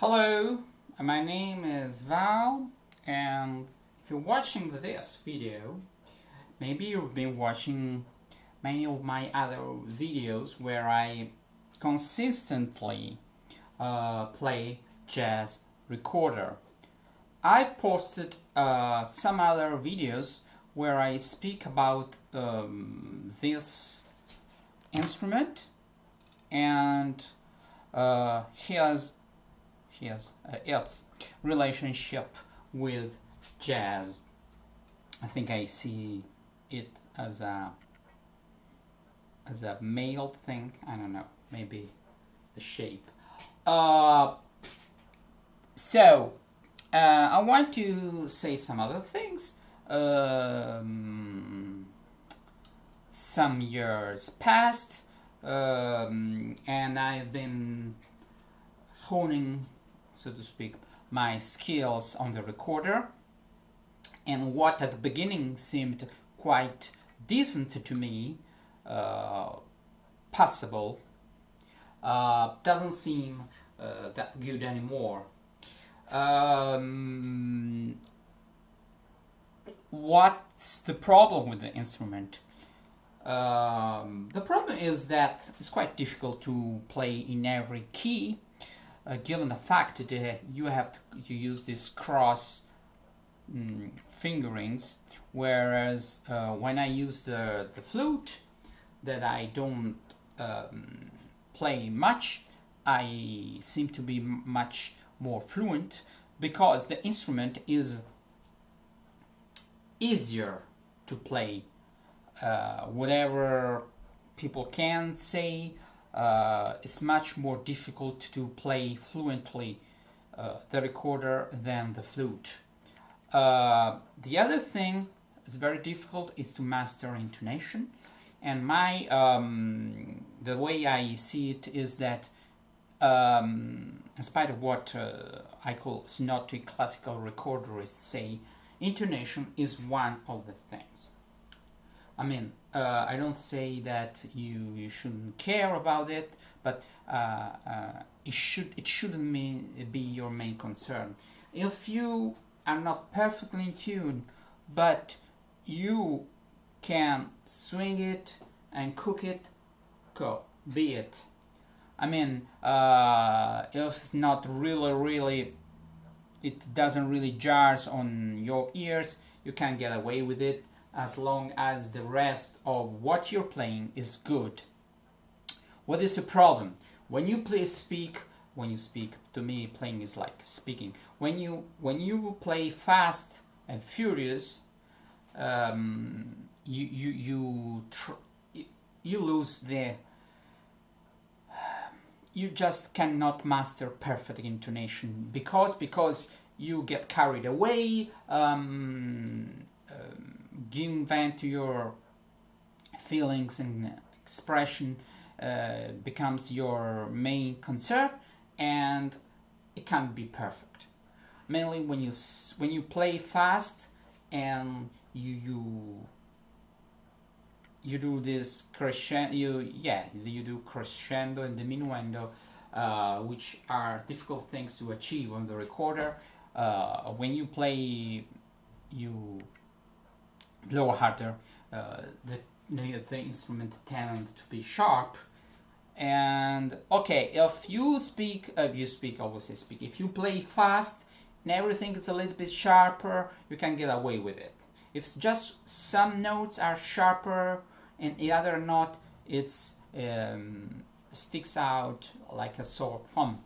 Hello, my name is Val, and if you're watching this video, maybe you've been watching many of my other videos where I consistently play jazz recorder. I've posted some other videos where I speak about this instrument and its relationship with jazz. I think I see it as a male thing. I don't know, maybe the shape. I want to say some other things. Some years passed, and I've been honing, so to speak, my skills on the recorder, and what at the beginning seemed quite decent to me, possible, doesn't seem that good anymore. What's the problem with the instrument? The problem is that it's quite difficult to play in every key, given the fact that you have to use these cross fingerings, whereas when I use the flute, that I don't play much, I seem to be much more fluent because the instrument is easier to play. Whatever people can say, it's much more difficult to play fluently the recorder than the flute. The other thing is very difficult is to master intonation, and the way I see it is that in spite of what I call snotty classical recorderists say, intonation is one of the things. I mean, I don't say that you shouldn't care about it, but it shouldn't be your main concern. If you are not perfectly in tune, but you can swing it and cook it, go, be it. I mean, if it's not really, it doesn't really jars on your ears, you can get away with it as long as the rest of what you're playing is good. What is the problem? When you speak, to me playing is like speaking. When you play fast and furious, you lose you just cannot master perfect intonation because you get carried away, giving vent to your feelings and expression becomes your main concern, and it can't be perfect. Mainly when you play fast and you do this crescendo, you do crescendo and diminuendo, which are difficult things to achieve on the recorder. When you play, you blow harder. The instrument tends to be sharp. And okay, if you play fast and everything is a little bit sharper, you can get away with it. If just some notes are sharper and the other not, it sticks out like a sore thumb.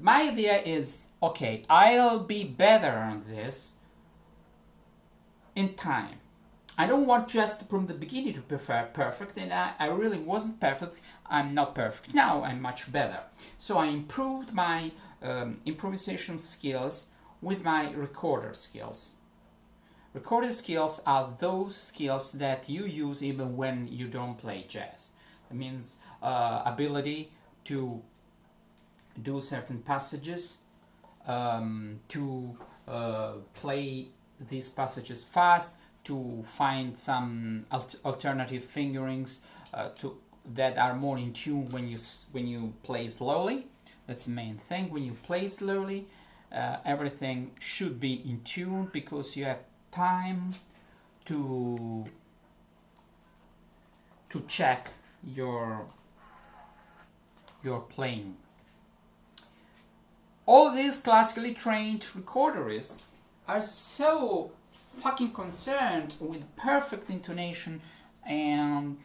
My idea is, okay, I'll be better on this in time. I don't want just from the beginning to prefer perfect, and I really wasn't perfect. I'm not perfect now, I'm much better. So I improved my improvisation skills with my recorder skills. Recorder skills are those skills that you use even when you don't play jazz. It means ability to do certain passages, to play these passages fast, to find some alternative fingerings, to that are more in tune when you play slowly. That's the main thing. When you play slowly, everything should be in tune because you have time to check your playing. All these classically trained recorderists are so fucking concerned with perfect intonation and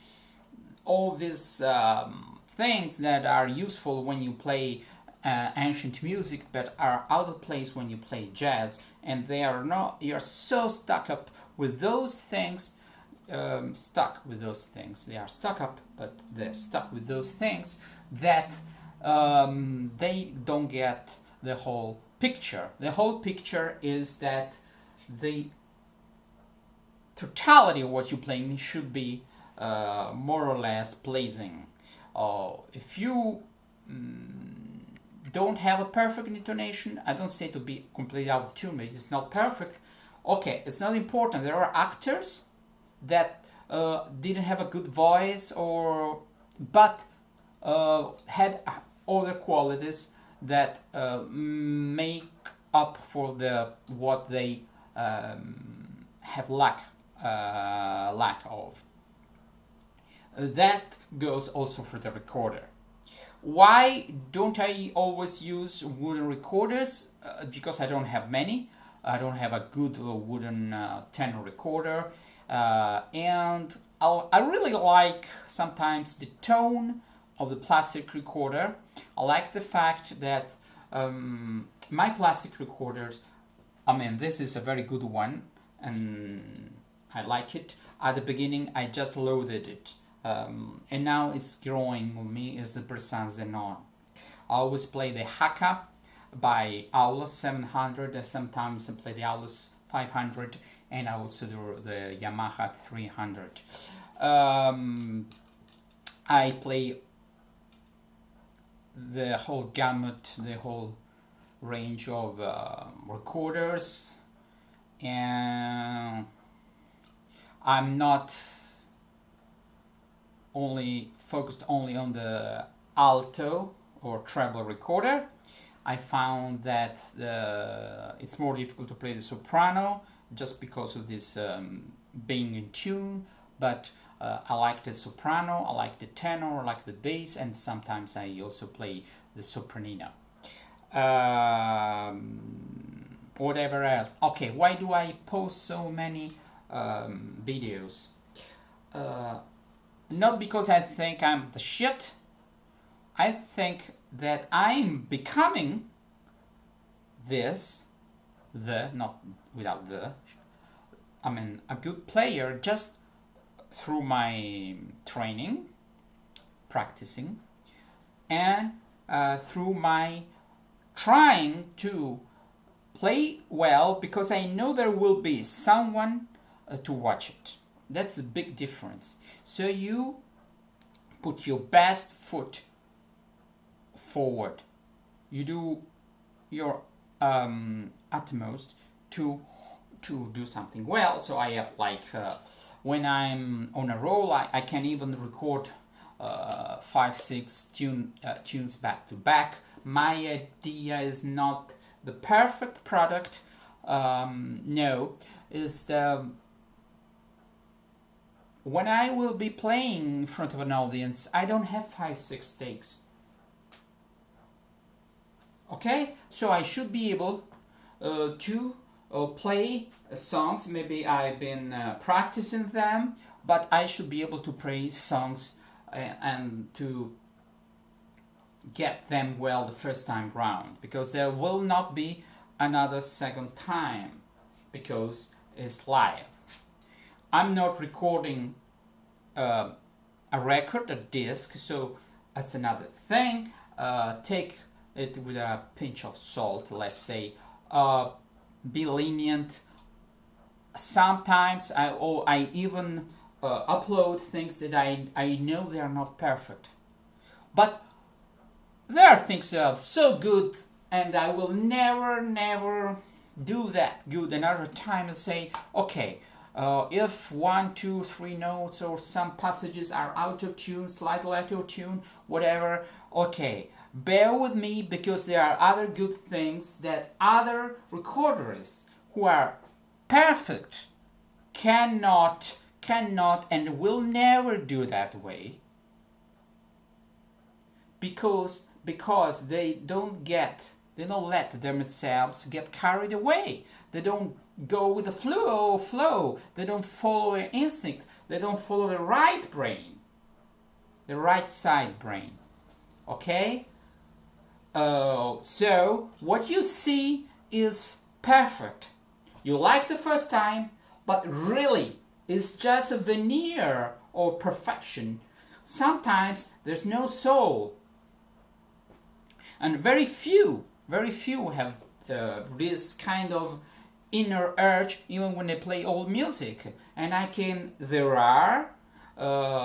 all these things that are useful when you play ancient music but are out of place when you play jazz, and you're so stuck up with those things. They are stuck with those things that they don't get the whole picture. The whole picture is that the totality of what you're playing should be more or less pleasing. If you don't have a perfect intonation, I don't say to be completely out of tune, but it's not perfect. Okay, it's not important. There are actors that didn't have a good voice, but had other qualities that make up for what they have lack of. That goes also for the recorder. Why don't I always use wooden recorders? Because I don't have many. I don't have a good wooden tenor recorder, and I really like sometimes the tone of the plastic recorder. I like the fact that my plastic recorders, this is a very good one, and I like it. At the beginning, I just loaded it, and now it's growing with me. Is the Bressan Zenon. I always play the Haka by Aulus 700, and sometimes I play the Aulus 500, and I also do the Yamaha 300. I play the whole gamut, the whole range of recorders, and I'm not focused only on the alto or treble recorder. I found that it's more difficult to play the soprano just because of this being in tune, but I like the soprano, I like the tenor, I like the bass, and sometimes I also play the sopranino. Whatever else. Okay, why do I post so many videos? Not because I think I'm the shit. I think that I'm becoming not without a good player just through my training, practicing, and through my trying to play well, because I know there will be someone to watch it. That's the big difference. So you put your best foot forward. You do your utmost to do something well. So I have when I'm on a roll, I can even record 5-6 tunes back to back. My idea is not the perfect product. No, is when I will be playing in front of an audience, I don't have 5-6 takes. Okay, so I should be able to play songs. Maybe I've been practicing them, but I should be able to play songs and to get them well the first time round, because there will not be another second time, because it's live. I'm not recording a record, a disc, so that's another thing. Take it with a pinch of salt, let's say. Be lenient. Sometimes I even upload things that I know they are not perfect, but there are things that are so good, and I will never do that good another time and say, okay, If one, two, three notes or some passages are out of tune, slightly out of tune, whatever, okay, bear with me, because there are other good things that other recorders who are perfect cannot and will never do that way, because they don't let themselves get carried away. They don't go with the flow. They don't follow their instinct. They don't follow the right brain, the right side brain. Okay? So what you see is perfect. You like the first time, but really it's just a veneer or perfection. Sometimes there's no soul. And very few have this kind of inner urge, even when they play old music. And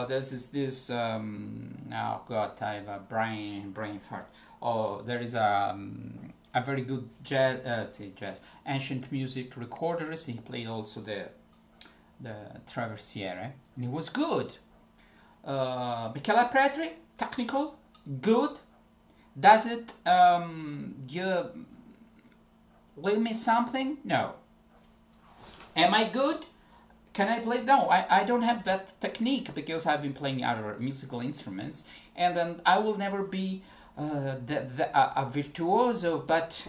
there's this oh god, I have a brain fart. Oh, there is a very good jazz, ancient music recorders. He played also the Traversiere, and it was good. Michele Petri, technical, good. Does it leave me something? No. Am I good? Can I play? No, I don't have that technique, because I've been playing other musical instruments, and then I will never be a virtuoso. But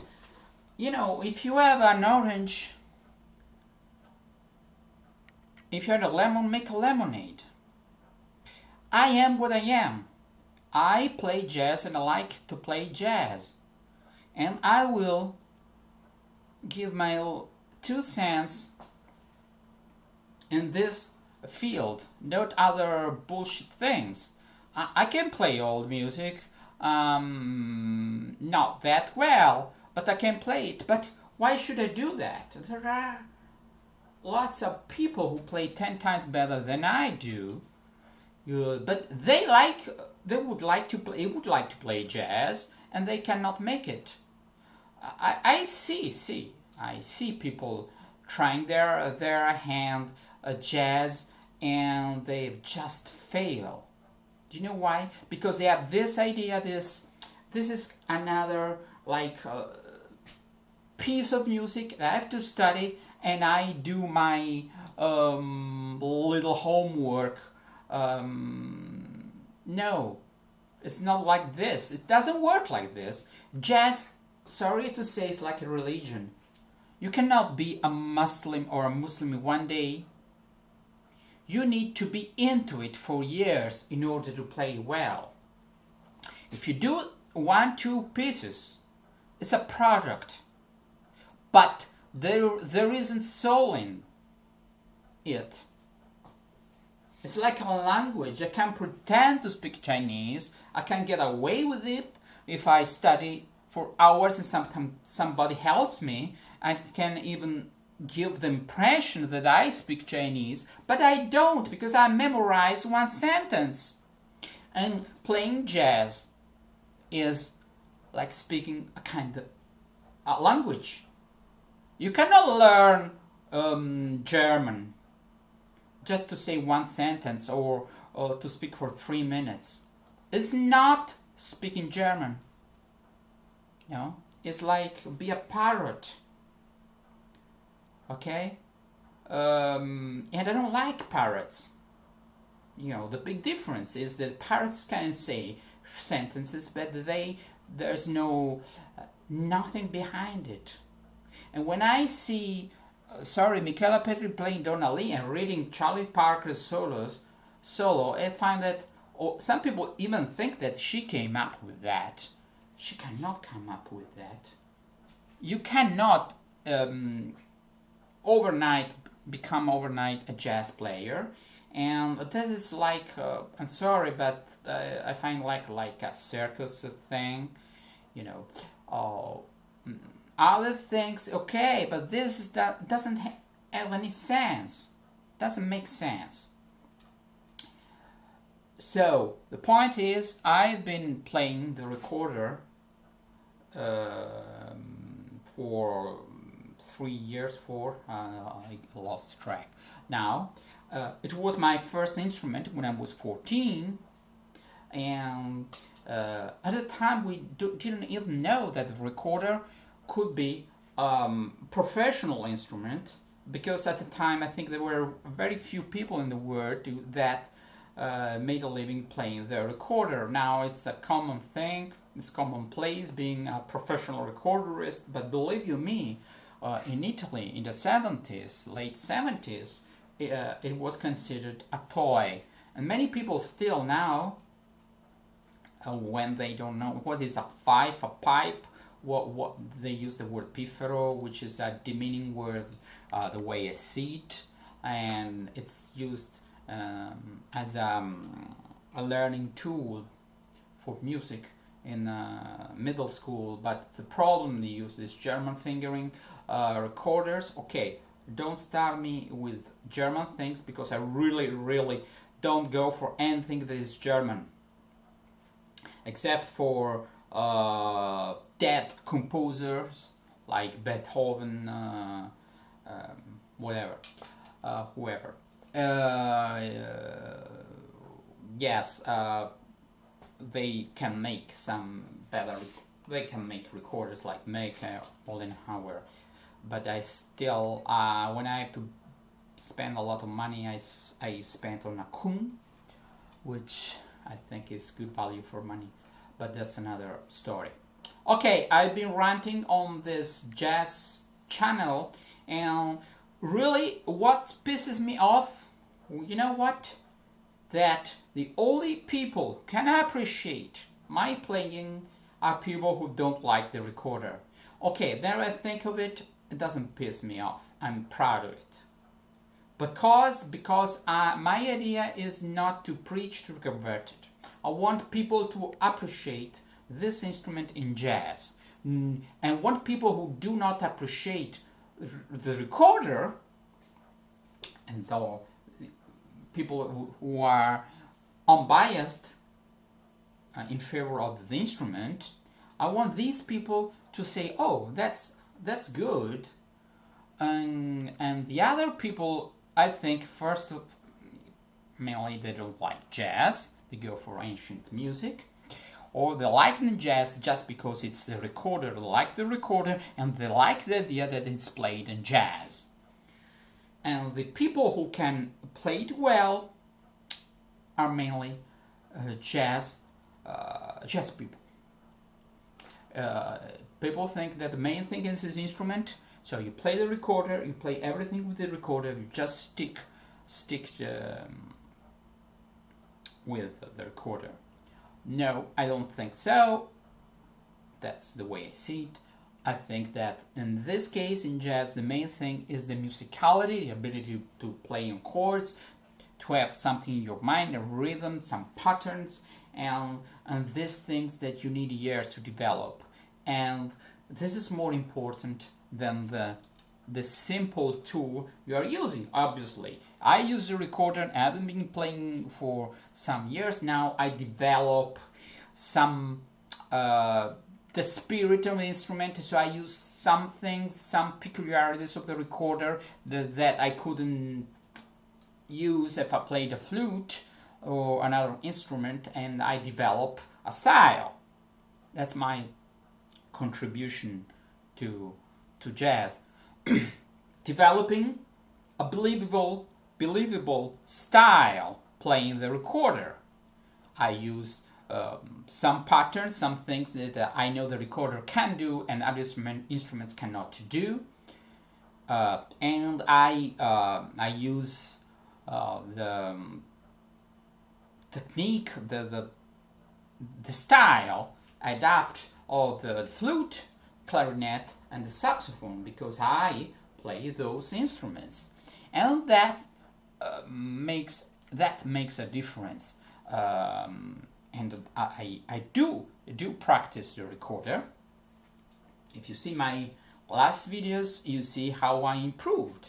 you know, if you have an orange, if you have a lemon, make a lemonade. I am what I am. I play jazz and I like to play jazz, and I will give my 2 cents in this field, not other bullshit things. I can play old music, not that well, but I can play it. But why should I do that? There are lots of people who play 10 times better than I do, but they would like to play jazz, and they cannot make it. I see people trying their hand at jazz, and they just fail. Do you know why? Because they have this idea, this is another piece of music that I have to study, and I do my little homework. No, it's not like this. It doesn't work like this. Jazz, sorry to say, is like a religion. You cannot be a Muslim or a Muslim one day. You need to be into it for years in order to play well. If you do 1-2 pieces, it's a product, but there isn't soul in it. It's like a language. I can pretend to speak Chinese. I can get away with it if I study for hours and sometimes somebody helps me. I can even give the impression that I speak Chinese, but I don't, because I memorize 1 sentence. And playing jazz is like speaking a kind of a language. You cannot learn German just to say 1 sentence or to speak for 3 minutes. It's not speaking German. You know, it's like be a parrot. Okay? And I don't like parrots. You know, the big difference is that parrots can say sentences, but there's nothing behind it. And when I see Michele Petri playing Donna Lee and reading Charlie Parker's solo, I find that some people even think that she came up with that. She cannot come up with that. You cannot become overnight a jazz player, and that is like I'm sorry, but I find like a circus thing, you know. Other things, okay, but that doesn't have any sense. Doesn't make sense. So the point is, I've been playing the recorder for 3 years, 4, I lost track. Now, it was my first instrument when I was 14, and at the time we didn't even know that the recorder could be professional instrument, because at the time I think there were very few people in the world that made a living playing the recorder. Now it's a common thing, it's commonplace being a professional recorderist, but believe you me, in Italy in the 70s, late 70s, it was considered a toy. And many people still now, when they don't know what is a fife, a pipe, what they use the word piffero, which is a demeaning word, the way I see it, and it's used as a learning tool for music in middle school. But the problem, they use this German fingering recorders. Okay, don't start me with German things, because I really don't go for anything that is German, except for dead composers like Beethoven, whatever, whoever. Yes, they can make some better. They can make recorders like Maker, Mollenhauer, but I still, when I have to spend a lot of money, I spent on a Kuhn, which I think is good value for money, but that's another story. Okay, I've been ranting on this jazz channel, and really what pisses me off, you know what? That the only people can appreciate my playing are people who don't like the recorder. Okay, there I think of it, it doesn't piss me off. I'm proud of it. Because my idea is not to preach to convert it. I want people to appreciate this instrument in jazz, and want people who do not appreciate the recorder, and though people who are unbiased in favor of the instrument, I want these people to say, oh, that's good, and the other people, I think, first mainly they don't like jazz, they go for ancient music, or they like the jazz just because it's the recorder, they like the recorder, and they like the idea that it's played in jazz. And the people who can play it well are mainly jazz people. People think that the main thing is this instrument, so you play the recorder, you play everything with the recorder, you just stick with the recorder. No, I don't think so. That's the way I see it. I think that in this case, in jazz, the main thing is the musicality, the ability to play on chords, to have something in your mind, a rhythm, some patterns, and these things that you need years to develop. And this is more important than the simple tool you are using, obviously. I use the recorder, I haven't been playing for some years now. I develop some the spirit of the instrument, so I use some things, some peculiarities of the recorder that I couldn't use if I played a flute or another instrument, and I develop a style. That's my contribution to jazz. Developing a believable style playing the recorder. I use some patterns, some things that I know the recorder can do and other instruments cannot do, and I use the technique, the style, I adapt of the flute, clarinet, and the saxophone, because I play those instruments, and that makes a difference. And I do practice the recorder. If you see my last videos, you see how I improved.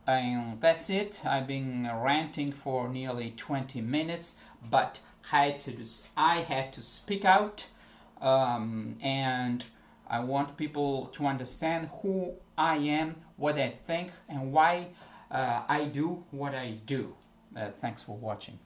And that's it. I've been ranting for nearly 20 minutes, but I had to speak out, and I want people to understand who I am, what I think, and why I do what I do. Thanks for watching.